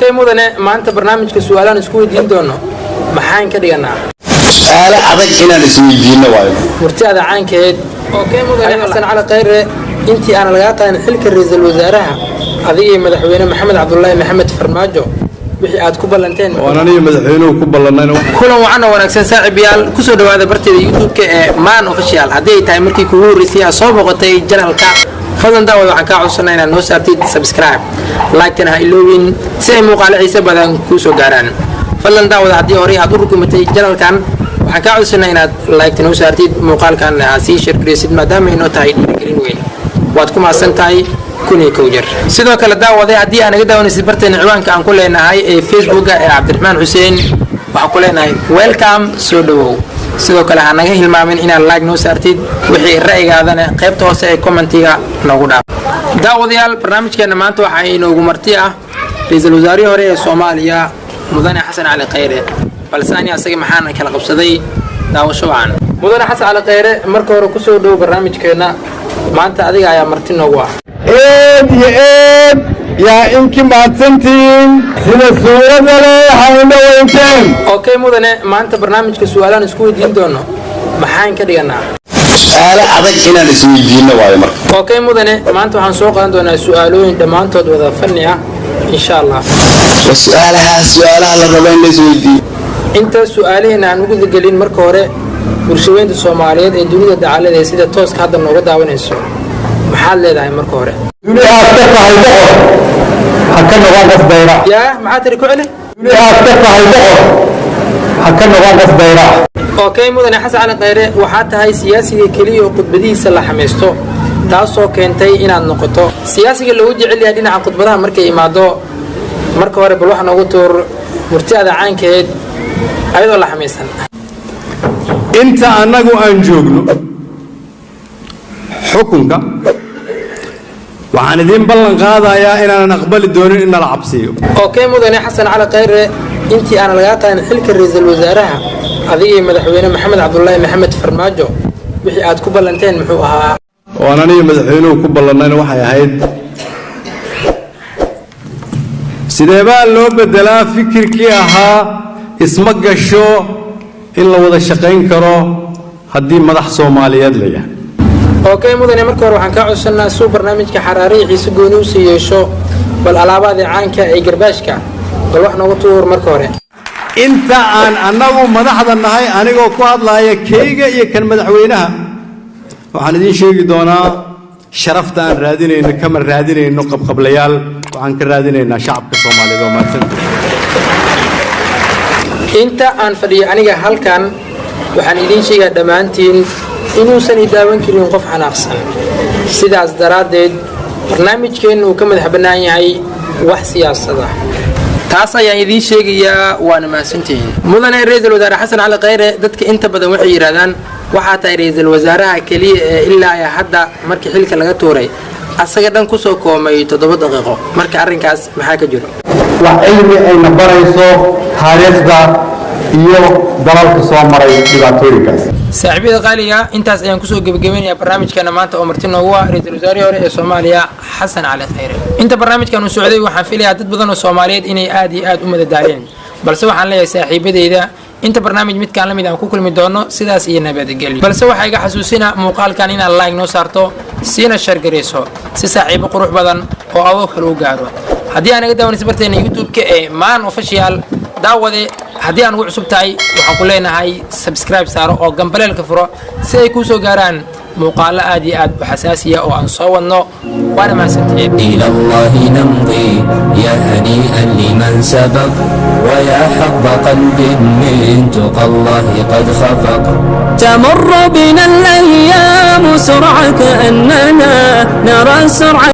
اوكي مدن ما انت برنامجك سؤالان اسكو ويدين دونو maxaan ka dhiganaa su'aalo adag inaan isweydiino waayo murtiada caankeed اوكي مدن حسن على خير intii aan laga qaadan xilka ra'iisul wasaaraha adiga madaxweyne maxamed cabdullaahi maxamed farmaajo wixii aad ku ballanteen waananiyo madaxweynuhu ku ballanayna kulan wacan wanaagsan saaxiibayaal ku soo dhawaada barteeda YouTube-ka ee Man Official haddii ay tahay markii kugu horeysay aad soo boqotay channelka fadlan daawad waxaan ka codsanaa inaad noo saartid subscribe like-tana ha iloobin si ay muuqaal xiiso badan ku soo gaaraan fadlan daawad haddii hore aad u rukumatay channelkan waxaan ka codsanaa inaad like-tana u saartid muuqaalkan aad sii share gareysid maadaama ay noo tahay dhiirigelin weyn waad ku mahadsan tahay كوني كوجر سيدو كلا داوده hadii aan naga daawanaysid barteena ciwaanka aan ku leenahay ee Facebook-ga ee Cabdiraxmaan Xuseen waxa ku leenahay welcome soo dhawow sidoo kale ha naga hilmaamin inaad like noo saartid wixii ra'yigaadana qaybta hoose ee commentiga noogu dhaaf daawadayaal barnaamijkeena maanta waxa ay noogu marti ah ra'iisul wasaarihii hore ee Soomaaliya mudane Xasan Cali Khayre balse ani asaga maxaan kala qabsaday daawasho wacan mudane Xasan Cali Khayre marka hore ku soo dhawow barnaamijkeena maanta adiga ayaa marti noogu ah يا إنكي ما تنتين سنة سورة له حاولنا وينتين أوكي مدن ما أنت برنامجك سؤالان اسكو دين دونه محاين كدينا su'aalo adag inaan isweydiino waayo marka أوكي مدن ما أنت هنسوق عندنا سؤالين دمان تود وذا فنية إن شاء الله su'aalaha la rabo in la isweydiiyo أنت سؤالين عن وجود الجلين مركورة ورشوين الصوماليات الدنيا دعالة سيدة توس كهذا النوع ده ونسوا محل ده مركورة دنيا أفتح البحر حكنا واقف دايرة يا معاتري كعلي دنيا أفتح البحر حكنا واقف دايرة أوكي مدن حسن على غيره وحتى هاي سياسي كلية وقطبدي سلا حميستو تاسو كنتي إن النقطة سياسي اللي وجه علي هدينا عن قطبها مركي إمادو مركورة بروح نقطور مرتعد عن كهد أيضا الله حميسا أنت أنا جو أنجوجلو حكمك waxaan idin ballan qaadayaa inaan aqbali doonin in la cabsiyo اوكي مدن حسن على خير intii aan laga qaadan xilka ra'iisul wasaaraha adiga madaxweyne maxamed cabdullaahi maxamed farmaajo wixii aad ku ballanteen muxuu ahaa waananiyo madaxweynuhu ku ballanayna waxay ahayd sidee baa loo bedelaa fikirkii ahaa isma gasho in la wada shaqayn karo haddii madax Soomaaliyeed la yahay اوكي مدن marka hore waxaan ka codsanaa soo barnaamijka xaraariyiisa gooni u siiyesho bal alaabada caanka ee garbaashka bal wax noogu tuur marka hore inta aan anagu madaxda nahay anigoo ku hadlaaya keyga iyo kan madaxweynaha waxaan idin sheegi doonaa sharafta aan raadinayno kama raadinayno qabqablayaal waxaan ka raadinaynaa shacabka Soomaaliyeed oo maadsan inta aan fadhiyo aniga halkan waxaan idin sheegaa dhamaantiin inuusan idaawan karin qof xanaaqsan sidaas daraadeed barnaamijkeenu uu ka madax bannaan yahay wax siyaasada taas ayaan idin sheegayaa waana mahadsantihiin mudane ra'iisul wasaare Xasan Cali Khayre dadka inta badan waxay yiraahdaan waxa tahay ra'iisul wasaaraha kaliya ee ilaa ay hadda markii xilka laga tuuray asaga dhan ku soo koomay 7 daqiiqo marka arrinkaas maxaa ka jiro wax cilmi ay nabarayso taariikhda iyo dalalka soo maray dhibaatooyinkaas saaxiibada qaaliga intaas ayaan ku soo gabagabeynayaa barnaamijkeena maanta oo marti noogu ah ra'iisul wasaarihii hore ee Soomaaliya Xasan Cali Khayre inta barnaamijkan uu socday waxaan filayaa dad badan oo Soomaaliyeed inay aad iyo aad u madadaaliyeen balse waxaan leeyahay saaxiibadeyda inta barnaamij midkaan la mid aan ku kulmi doono sidaas iyo nabadgelyo balse waxa iga xasuusina muuqaalkan inaad like noo saarto siina share gareyso si saaxiibo qurux badan oo awood kale u gaaro haddii aan naga daawanaysid barteena YouTube-ka ee Man Official daawade haddii aan ugu cusub tahay waxaan ku leenahay subscribe saaro oo gambaleelka furo si ay ku soo gaaraan muuqaalo aad iyo aad u xasaasiya oo aan soo wadno waana mahadsantihiin إلى الله نمضي يا هنيئا لمن سبق ويا حظ قلب من تقى الله قد خفق تمر بنا الأيام سرعة كأننا نرى سرعة